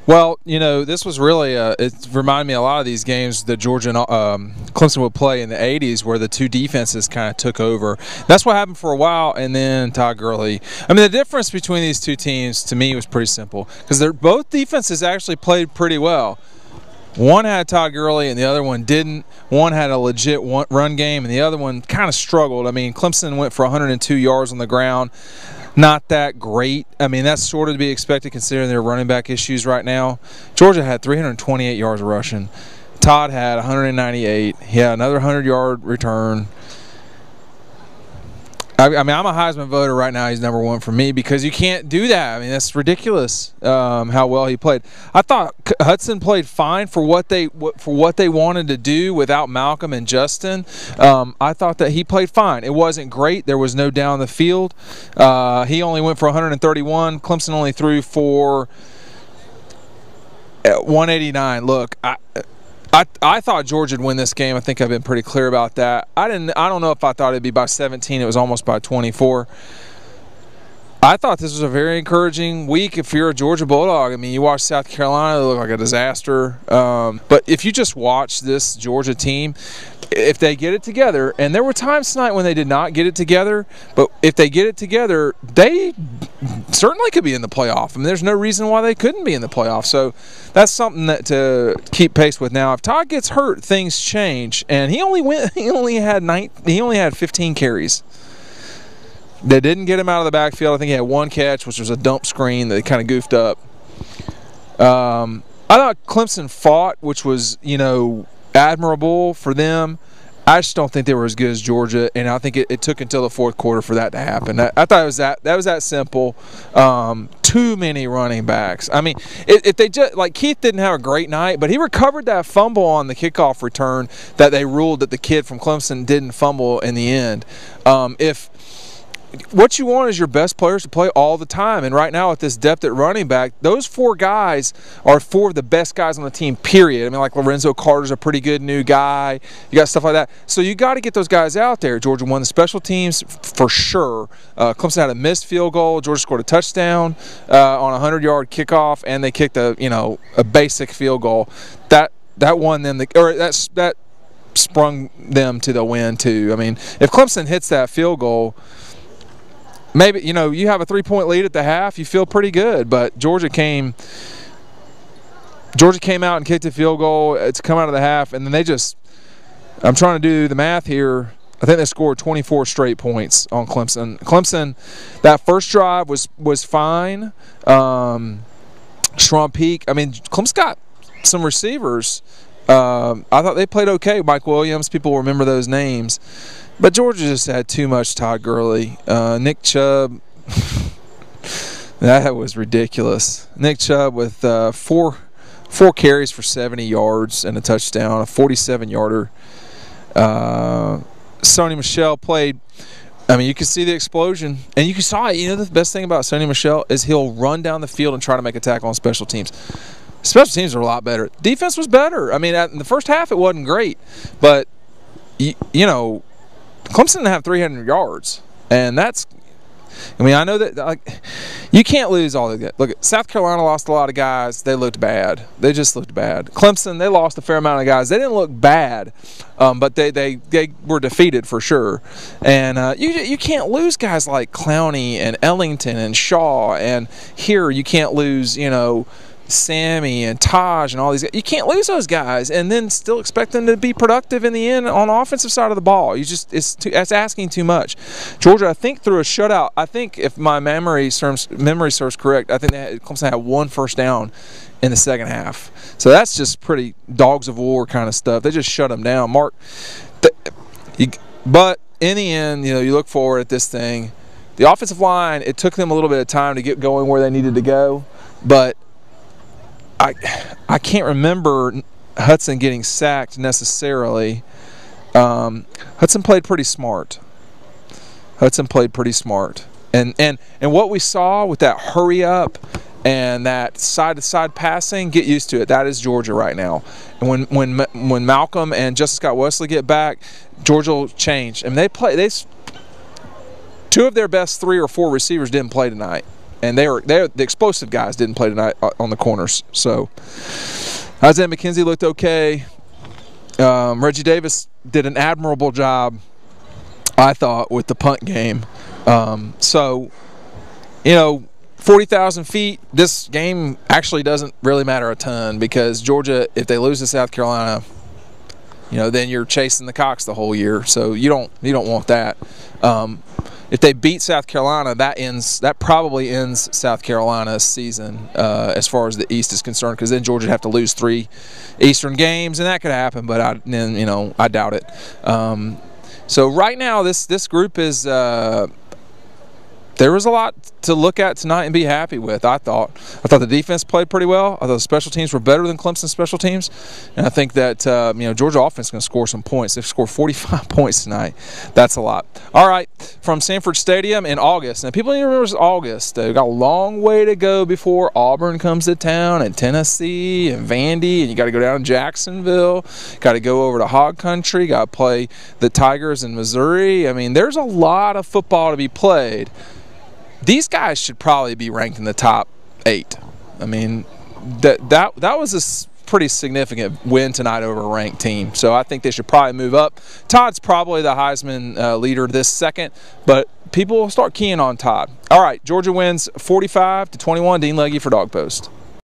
Well, you know, this was really it reminded me a lot of these games that Georgia and Clemson would play in the 80s where the two defenses kind of took over. That's what happened for a while, and then Todd Gurley. I mean, the difference between these two teams to me was pretty simple because both defenses actually played pretty well. One had Todd Gurley and the other one didn't. One had a legit run game and the other one kind of struggled. I mean, Clemson went for 102 yards on the ground. Not that great. I mean, that's sort of to be expected considering their running back issues right now. Georgia had 328 yards rushing. Todd had 198. He had another 100-yard return. I mean, I'm a Heisman voter right now. He's #1 for me because you can't do that. I mean, that's ridiculous how well he played. I thought Hudson played fine for what they wanted to do without Malcolm and Justin. I thought that he played fine. It wasn't great. There was no down the field. He only went for 131. Clemson only threw for 189. Look, I thought Georgia would win this game. I think I've been pretty clear about that. I don't know if I thought it'd be by 17. It was almost by 24. I thought this was a very encouraging week if you're a Georgia Bulldog. I mean, you watch South Carolina, they look like a disaster. But if you just watch this Georgia team, if they get it together, and there were times tonight when they did not get it together, but if they get it together, they certainly could be in the playoff. I mean, there's no reason why they couldn't be in the playoff. So that's something that to keep pace with. Now, if Todd gets hurt, things change, and he only had 15 carries. They didn't get him out of the backfield. I think he had one catch, which was a dump screen that they kind of goofed up. I thought Clemson fought, which was, you know, admirable for them. I just don't think they were as good as Georgia, and I think it took until the fourth quarter for that to happen. I thought that was that simple. Too many running backs. I mean, if they just like Keith didn't have a great night, but he recovered that fumble on the kickoff return that they ruled that the kid from Clemson didn't fumble in the end. What you want is your best players to play all the time. And right now, with this depth at running back, those four guys are four of the best guys on the team, period. I mean, like Lorenzo Carter's a pretty good new guy. You got stuff like that. So you got to get those guys out there. Georgia won the special teams for sure. Clemson had a missed field goal. Georgia scored a touchdown on a 100-yard kickoff, and they kicked a basic field goal. That won them that sprung them to the win too. I mean, if Clemson hits that field goal, maybe, you know, you have a 3-point lead at the half, you feel pretty good. But Georgia came out and kicked a field goal. It's come out of the half, and then they just – I'm trying to do the math here. I think they scored 24 straight points on Clemson. Clemson, that first drive was fine. Strong peak. I mean, Clemson got some receivers. I thought they played okay. Mike Williams, people remember those names. But Georgia just had too much Todd Gurley. Nick Chubb, that was ridiculous. Nick Chubb with four carries for 70 yards and a touchdown, a 47-yarder. Sony Michel played. I mean, you could see the explosion, and you saw it. You know, the best thing about Sony Michel is he'll run down the field and try to make a tackle on special teams. Special teams are a lot better. Defense was better. I mean, in the first half, it wasn't great, but you know, Clemson didn't have 300 yards, and that's – I mean, I know that like you can't lose all of that. Look, South Carolina lost a lot of guys. They looked bad. They just looked bad. Clemson, they lost a fair amount of guys. They didn't look bad, but they were defeated for sure. And you can't lose guys like Clowney and Ellington and Shaw, and here you can't lose, you know, Sammy and Taj and all these guys. You can't lose those guys and then still expect them to be productive in the end on the offensive side of the ball. It's asking too much. Georgia, I think, threw a shutout. I think if my memory serves correct, I think Clemson had one first down in the second half. So that's just pretty dogs of war kind of stuff. They just shut them down. Mark, but in the end, you know, you look forward at this thing. The offensive line, it took them a little bit of time to get going where they needed to go, but I can't remember Hudson getting sacked necessarily. Hudson played pretty smart. And what we saw with that hurry up and that side-to-side passing, get used to it. That is Georgia right now. And when Malcolm and Justice Scott Wesley get back, Georgia will change. I mean, two of their best 3 or 4 receivers didn't play tonight. and the explosive guys didn't play tonight on the corners. So Isaiah McKenzie looked okay. Reggie Davis did an admirable job, I thought, with the punt game. So, 40,000 feet, this game actually doesn't really matter a ton, because Georgia, if they lose to South Carolina, then you're chasing the Cox the whole year. So you don't want that. If they beat South Carolina, that probably ends South Carolina's season as far as the East is concerned, because then Georgia would have to lose 3 Eastern games, and that could happen. But I doubt it. So right now, this group is. There was a lot to look at tonight and be happy with, I thought. I thought the defense played pretty well. I thought the special teams were better than Clemson's special teams. And I think that, Georgia offense is going to score some points. They've scored 45 points tonight. That's a lot. All right, from Sanford Stadium in August. Now, people need to remember it's August. They've got a long way to go before Auburn comes to town, and Tennessee, and Vandy, and you got to go down to Jacksonville. Got to go over to Hog Country. Got to play the Tigers in Missouri. I mean, there's a lot of football to be played. These guys should probably be ranked in the top 8. I mean, that was a pretty significant win tonight over a ranked team. So I think they should probably move up. Todd's probably the Heisman leader this second, but people will start keying on Todd. All right, Georgia wins 45-21. Dean Legge for Dog Post.